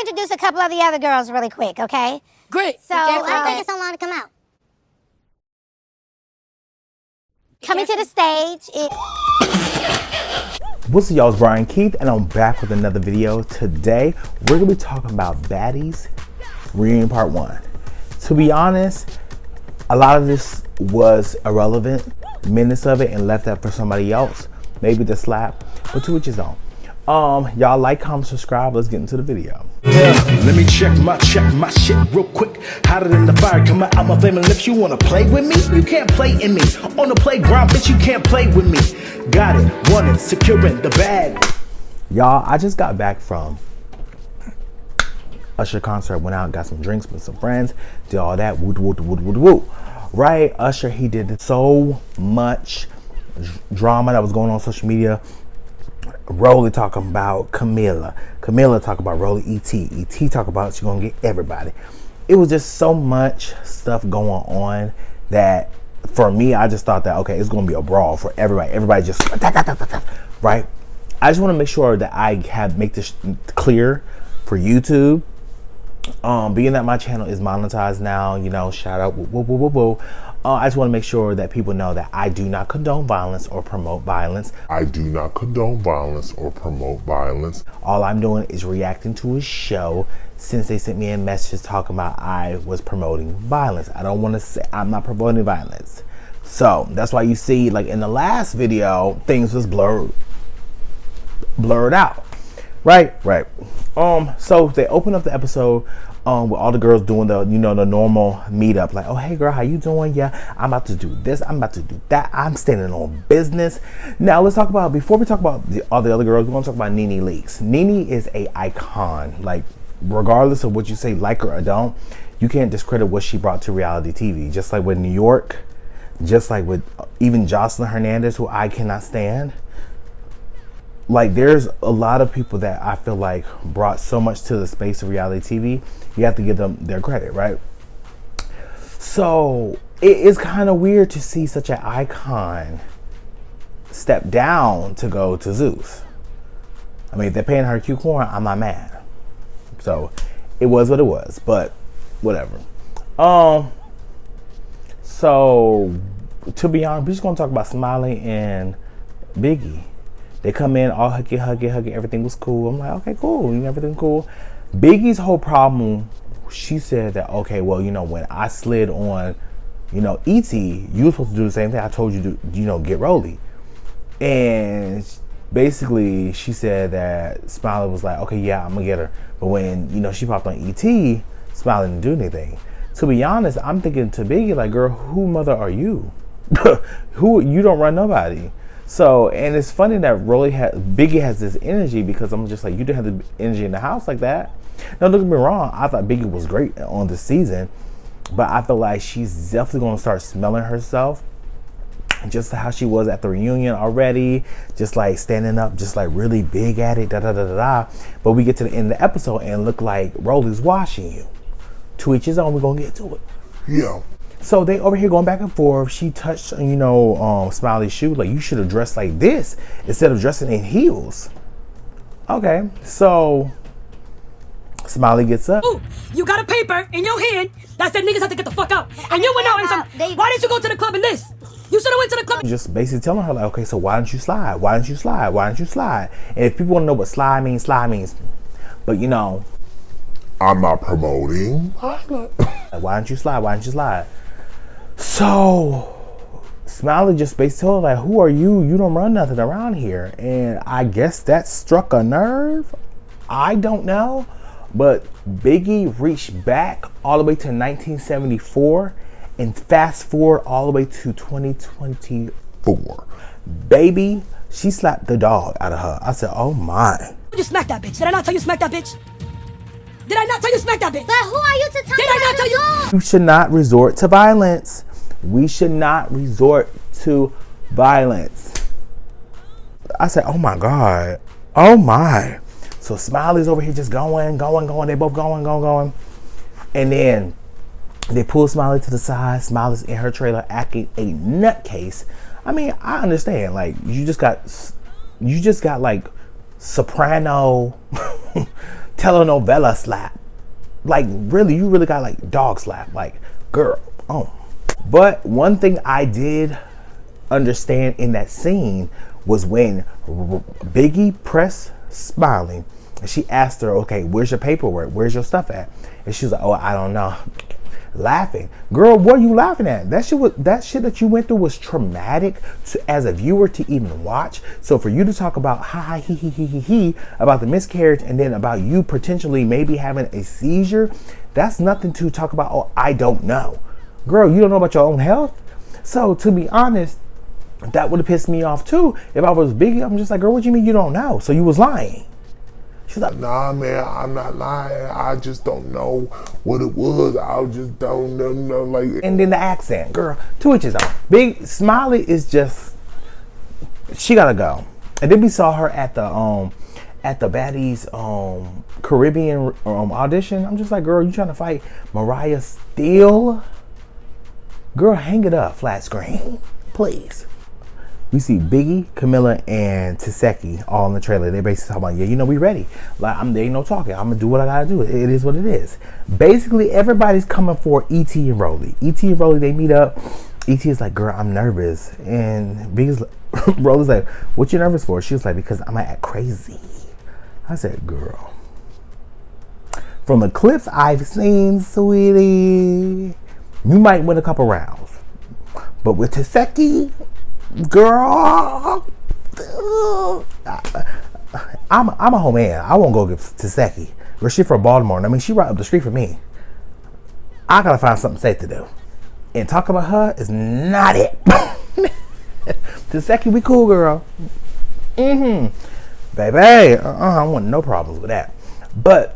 to introduce a couple of the other girls really quick, okay? Great. So, Why take it so long to come out? coming to the stage is... What's up, y'all? It's Brian Keith, and I'm back with another video. Today, we're gonna be talking about Baddies Reunion Part 1. To be honest, a lot of this was irrelevant, minutes of it, and left that for somebody else. Maybe the slap, but to each his own. Y'all like, comment, subscribe. Let's get into the video. Yeah, let me check my shit real quick. Hotter than the fire coming out my flaming lips. You wanna play with me? You can't play in me. On the playground, bitch, you can't play with me. Got it, want it, securing the bag. Y'all, I just got back from Usher concert. Went out, got some drinks with some friends, did all that. Woo. Right, Usher, he did so much drama that was going on social media. Rolly talking about Camilla talking about Rolly. Et talk about she gonna get everybody. It was just so much stuff going on that for me, I just thought that, okay, it's gonna be a brawl for everybody just right. I just want to make sure that I make this clear for YouTube. Being that my channel is monetized now, you know, shout out, woo. I just want to make sure that people know that I do not condone violence or promote violence. I do not condone violence or promote violence. All I'm doing is reacting to a show since they sent me a message talking about I was promoting violence. I don't want to say I'm not promoting violence. So that's why you see, like in the last video, things was blurred out. Right. So they open up the episode with all the girls doing the, you know, the normal meetup, like, oh, hey girl, how you doing? Yeah, I'm about to do this, I'm about to do that, I'm standing on business. Now let's talk about, before we talk about all the other girls, we want to talk about Nene Leakes. Nene is a icon. Like, regardless of what you say, like her or don't, you can't discredit what she brought to reality TV. Just like with New York, just like with even Jocelyn Hernandez, who I cannot stand. Like, there's a lot of people that I feel like brought so much to the space of reality TV. You have to give them their credit, right? So it is kind of weird to see such an icon step down to go to Zues. I mean, if they're paying her Q coin, I'm not mad. So it was what it was, but whatever. So to be honest, we're just gonna talk about Smiley and Biggie. They come in all huggy, everything was cool. I'm like, okay, cool, everything cool. Biggie's whole problem, she said that, okay, well, you know, when I slid on, you know, ET, you were supposed to do the same thing. I told you to, you know, get Rolly. And basically, she said that Smiley was like, okay, yeah, I'm gonna get her. But when, you know, she popped on ET, Smiley didn't do anything. To be honest, I'm thinking to Biggie, like, girl, who mother are you? You don't run nobody. So, and it's funny that Biggie has this energy, because I'm just like, you didn't have the energy in the house like that. Now, don't get me wrong, I thought Biggie was great on this season, but I feel like she's definitely going to start smelling herself, just how she was at the reunion already, just like standing up, just like really big at it, But we get to the end of the episode and look like Rolly's washing you. To each his own, we're going to get to it. Yeah. So they over here going back and forth. She touched, you know, Smiley's shoe. Like, you should have dressed like this instead of dressing in heels. Okay, so Smiley gets up. Ooh, you got a paper in your hand that said niggas have to get the fuck out. And you went out and some, why didn't you go to the club in this? You should have went to the club. Just basically telling her, like, okay, so why don't you slide? Why don't you slide? Why don't you slide? And if people want to know what slide means. But, you know, I'm not promoting. why don't you slide? Why don't you slide? So Smiley just basically told her, like, who are you? You don't run nothing around here. And I guess that struck a nerve. I don't know. But Biggie reached back all the way to 1974 and fast forward all the way to 2024. Baby, she slapped the dog out of her. I said, oh my. You smack that bitch. Did I not tell you smack that bitch? Did I not tell you smack that bitch? But who are you to tell me? Did I not tell you? You should not resort to violence. We should not resort to violence. I said, oh my God. Oh my. So Smiley's over here just going. They both going. And then they pull Smiley to the side. Smiley's in her trailer acting a nutcase. I mean, I understand. Like, you just got like soprano telenovela slap. Like, really, you really got like dog slap. Like, girl, oh. But one thing I did understand in that scene was when Biggie pressed Smiley and she asked her, okay, where's your paperwork? Where's your stuff at? And she was like, oh, I don't know. Laughing. Girl, what are you laughing at? That shit that you went through was traumatic as a viewer to even watch. So for you to talk about ha he about the miscarriage and then about you potentially maybe having a seizure, that's nothing to talk about. Oh, I don't know. Girl, you don't know about your own health? So to be honest, that would have pissed me off too. If I was Biggie, I'm just like, girl, what do you mean you don't know? So you was lying. She's like, nah, man, I'm not lying. I just don't know what it was. I just don't know. Like, and then the accent, girl, to each his own. Big Smiley is just, she gotta go. And then we saw her at the Baddies Caribbean audition. I'm just like, girl, you trying to fight Mariah Steele? Girl, hang it up, flat screen, please. We see Biggie, Camilla, and Taseki all in the trailer. They basically talking about, yeah, you know, we ready. Like, there ain't no talking. I'm gonna do what I gotta do. It is what it is. Basically, everybody's coming for E.T. and Rolly. E.T. and Rolly, they meet up. E.T. is like, girl, I'm nervous. And Biggie's like, Rolly's like, what you nervous for? She was like, because I'm gonna act crazy. I said, girl. From the clips I've seen, sweetie, you might win a couple rounds. But with Taseki, girl, I'm a home man. I won't go get Taseki. Girl, she from Baltimore. I mean, she right up the street from me. I gotta find something safe to do. And talk about her is not it. Taseki, we cool, girl. Baby, I don't want no problems with that. But,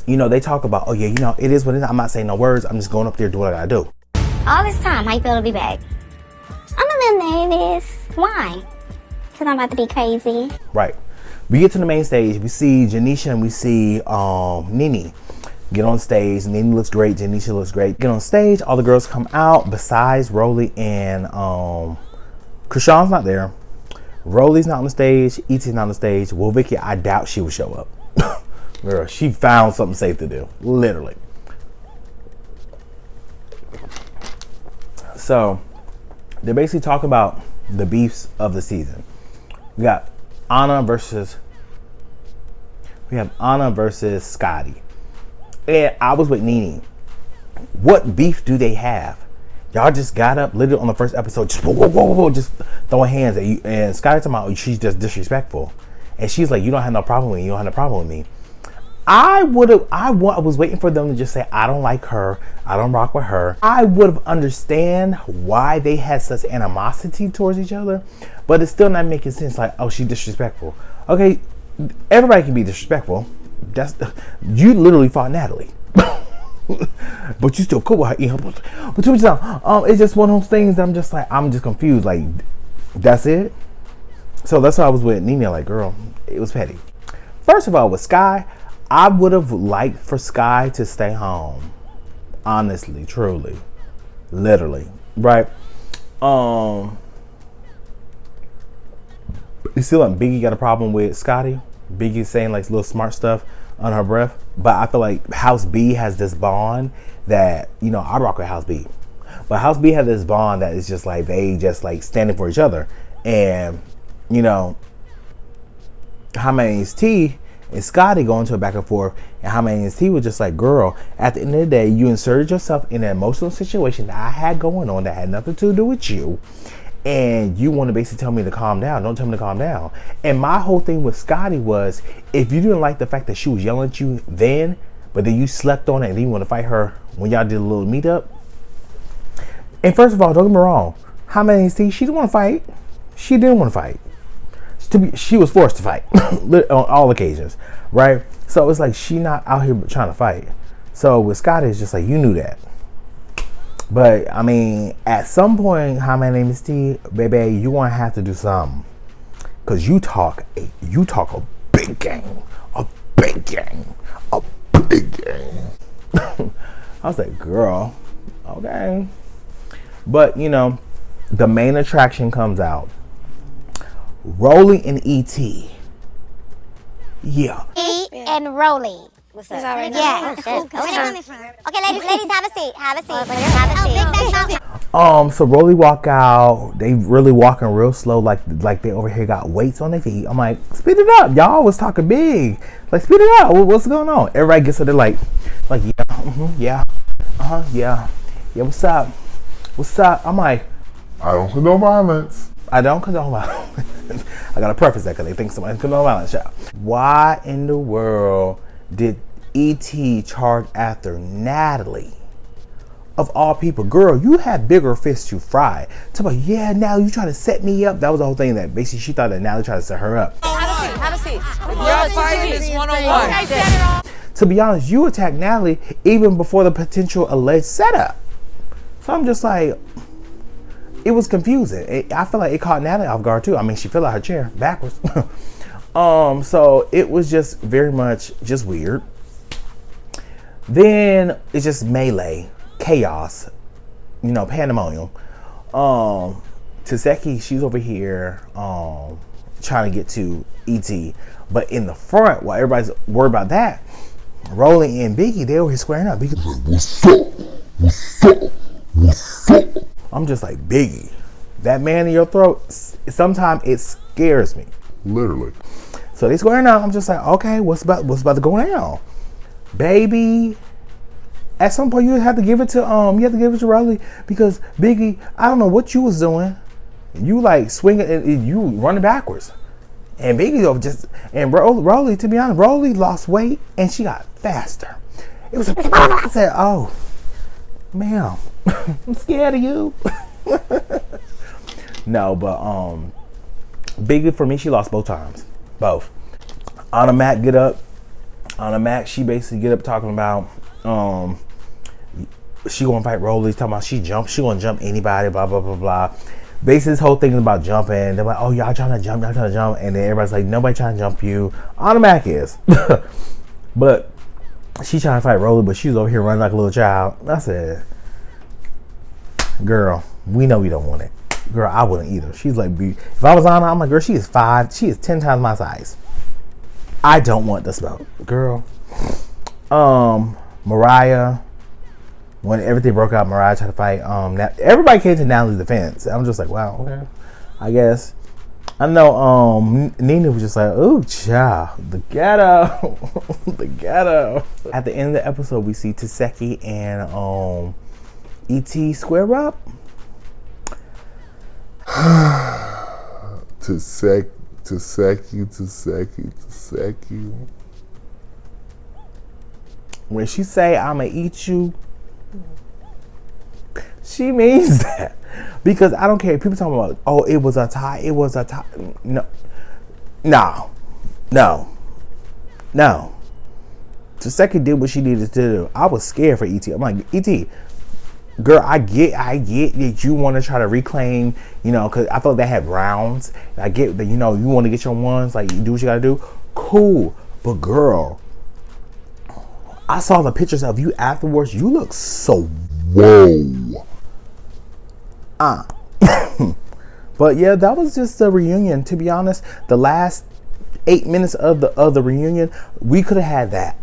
you know, they talk about, oh yeah, you know, it is what it is. I'm not saying no words. I'm just going up there to do what I gotta do. All this time, how you feel to be back? I'm a little nervous. Why? Because I'm about to be crazy. Right. We get to the main stage. We see Janisha and we see Nene get on stage. Nene looks great. Janisha looks great. Get on stage. All the girls come out besides Rolly and Krishan's not there. Rolly's not on the stage. E.T.'s not on the stage. Well, Vicky, I doubt she would show up. Girl, she found something safe to do. Literally. So they basically talk about the beefs of the season. We got Anna versus Scotty. And I was with Nene. What beef do they have? Y'all just got up literally on the first episode, just whoa, just throwing hands at you. And Scotty talking about, she's just disrespectful. And she's like, you don't have no problem with me. You don't have no problem with me. I was waiting for them to just say, I don't like her. I don't rock with her. I would have understand why they had such animosity towards each other, but it's still not making sense. Like, oh, she's disrespectful. Okay, everybody can be disrespectful. You literally fought Natalie. But you still cool with her. You know, but it's just one of those things that I'm just confused. Like, that's it? So that's why I was with Nina. Like, girl, it was petty. First of all, with Sky, I would have liked for Sky to stay home. Honestly, truly, literally, right? You see, like Biggie got a problem with Scotty. Biggie saying like little smart stuff on her breath, but I feel like House B has this bond that, you know, I rock with House B, but House B has this bond that is just like they just like standing for each other, and you know, How Many's T and Scotty going to a back and forth, and How Many's T was just like, girl, at the end of the day, you inserted yourself in an emotional situation that I had going on that had nothing to do with you, and you want to basically tell me to calm down. Don't tell me to calm down. And my whole thing with Scotty was, if you didn't like the fact that she was yelling at you then, but then you slept on it and then you want to fight her when y'all did a little meetup. And first of all, don't get me wrong, How Many's T, she didn't want to fight. She didn't want to fight. She was forced to fight on all occasions, right? So it's like she not out here trying to fight. So with Scotty, it's just like, you knew that. But I mean, at some point, How My Name Is T, baby, you gonna have to do something, cause you talk a big game, a big game. I was like, girl, okay. But you know, the main attraction comes out. Rolly and E.T. Yeah. and Rolly. What's up? Yeah. Okay, ladies, have a seat. Have a seat. So Rolly walk out. They really walking real slow, like they over here got weights on their feet. I'm like, speed it up. Y'all was talking big. Like, speed it up. What's going on? Everybody gets so they're like, yeah, yeah. What's up? What's up? I'm like, I don't condone violence. I don't condone violence. I gotta preface that because they think somebody's condone violence. Yeah. Why in the world did E.T. charge after Natalie? Of all people, girl, you had bigger fish to fry. Talk about, yeah, now you trying to set me up. That was the whole thing. That basically she thought that Natalie tried to set her up. Have a seat. Y'all fighting is 101. To be honest, you attacked Natalie even before the potential alleged setup. So I'm just like, it was confusing. I feel like it caught Natalie off guard too. I mean, she fell out her chair backwards. So it was just very much just weird. Then it's just melee, chaos, pandemonium. Taseki, she's over here trying to get to E.T. But in the front, while everybody's worried about that, Rolly and Biggie, they over here squaring up. Biggie, what's up? What's up? What's up? I'm just like, Biggie, that man in your throat, sometimes it scares me. Literally. So they squaring up. I'm just like, okay, what's about to go down? Baby, at some point you have to give it to Rolly, because Biggie, I don't know what you was doing. You like swinging and you running backwards. And Biggie Rolly, to be honest, Rolly lost weight and she got faster. It was I said, oh, ma'am, I'm scared of you. No, but Biggie, for me, she lost both times. Both. Anna Mac get up. Anna Mac, she basically get up talking about she gonna fight Rolly, talking about she gonna jump anybody, blah blah blah blah. Basically, this whole thing is about jumping. They're like, oh, y'all trying to jump, and then everybody's like, nobody trying to jump you. Anna Mac is. But she trying to fight Rolly, but she's over here running like a little child. I said, girl, we know you don't want it. Girl, I wouldn't either. She's like, if I was Anna, I'm like, girl, she is 5. She is 10 times my size. I don't want the smoke, girl. Mariah, when everything broke out, Mariah tried to fight. Everybody came to Natalie's defense. I'm just like, wow, okay, I guess. I know. Nina was just like, ooh, child, the ghetto, the ghetto. At the end of the episode, we see Taseki and E.T. square up. Taseki. When she say I'ma eat you, she means that. Because I don't care. People talking about, oh, it was a tie. No. Taseki did what she needed to do. I was scared for E.T. I'm like, E.T., girl, I get that you want to try to reclaim, because I thought they had rounds. I get that, you want to get your ones, like, you do what you got to do. Cool. But, girl, I saw the pictures of you afterwards. You look so whoa. But, yeah, that was just a reunion. To be honest, the last 8 minutes of the reunion, we could have had that.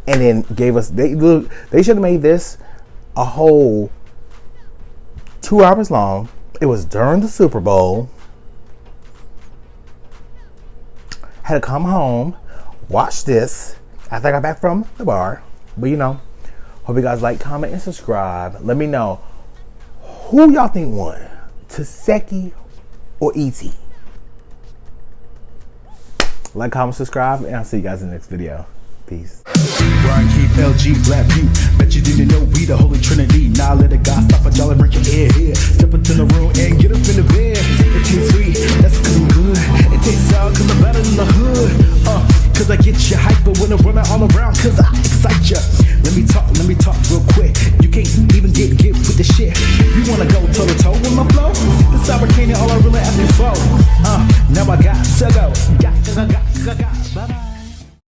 And then gave us, they should have made this a whole 2 hours long. It was during the Super Bowl. Had to come home, watch this after I got back from the bar. But hope you guys like, comment, and subscribe. Let me know who y'all think won, Taseki or E.T. Like, comment, subscribe, and I'll see you guys in the next video. Peace. LG, Black View. Bet you didn't know we the holy